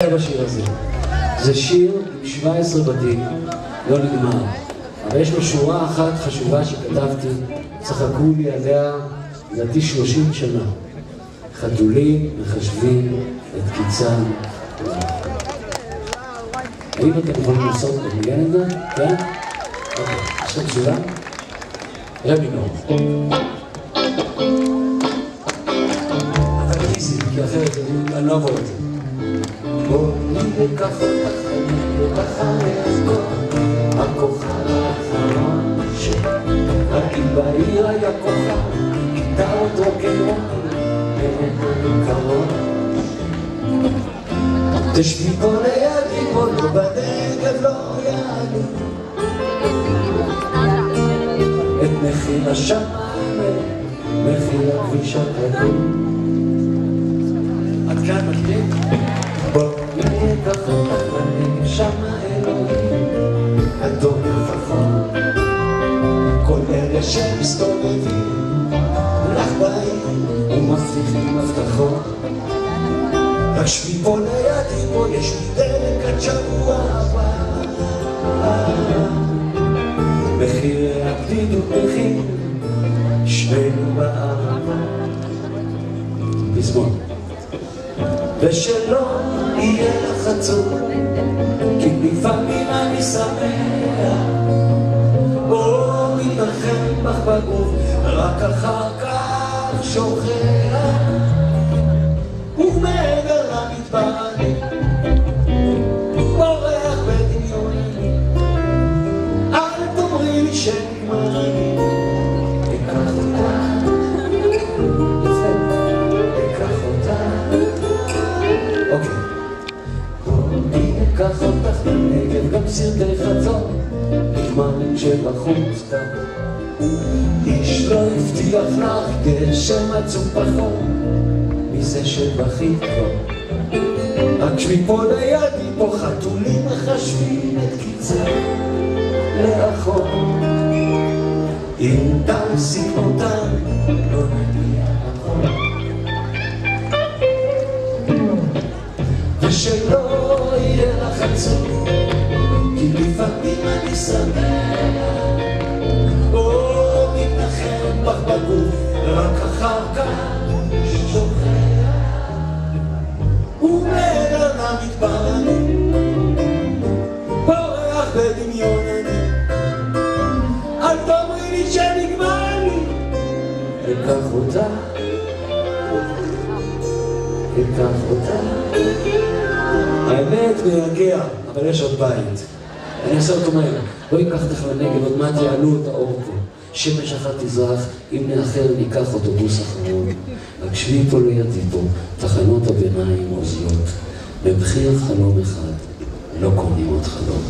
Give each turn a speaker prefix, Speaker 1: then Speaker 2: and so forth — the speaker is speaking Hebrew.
Speaker 1: בשיר הזה. זה שיר עם 17 בתים, לא נגמר. אבל יש לו שורה אחת חשובה שכתבתי, צחקו לי עליה, לדעתי 30 שנה. חתולים מחשבים את קיצם. האם אתם יכולים לעשות במיין את זה? כן? אוקיי, עכשיו תשובה? רמינור. אבל איזי, כי אחרת אני לא אעבור את זה. בוא ניקח אותך, ניקח עליך הכוכב האחרון שרק אם בעיר היה כוכב איתה אותו כרון קרון תשבי פה לידי פה לא בנגב לא יעלו את מחיר השמיים מחיר הכביש הקדום עד כאן מכירים? בוא ניקח אותך בנגב שמה אלוהים אדום לפחות כל אלה שמסתובבים לך באים ומבטיחים הבטחות רק שבי פה לידי פה יש לי דלק עד שבוע הבא מחירי הבדידות מחיר שנינו באהבה פזמון ושלא יהיה לך עצוב כי לפעמים אני שמח או מתנחם בך בגוף רק אחר כך שוכח ומעבר למדבר אני בורח בדמיוני אל תאמרי לי שנגמר אני אקח אותה אוקיי. בואי ניקח אותך בנגב, גם סרטי חצות, נגמר שבחוץ טוב. איש לא הבטיח לך גשם עצום פחות, מזה שבכית כבר. רק שבי פה לידי, פה חתולים מחשבים את קיצה לאחור. אם תעשי אותם, לא נגיע אחור. ושלא יהיה לך עצוב כי לפעמים אני שמח או מתנחם בך בגוף רק אחר כך שוכח ומעבר למדבר אני בורח בדמיון אני אל תאמרי לי שנגמר לי אקח אותה אקח אותה האמת מייגע, אבל יש עוד בית. אני אעשה אותו מהר. בואי ניקח אותך לנגב, עוד מעט יעלו את האור פה. שמש אחת תזרח, אם נאחר ניקח אוטובוס אחרון. רק שבי פה לידי פה, תחנות הביניים עוזיות. במחיר חלום אחד, לא קונים עוד חלום.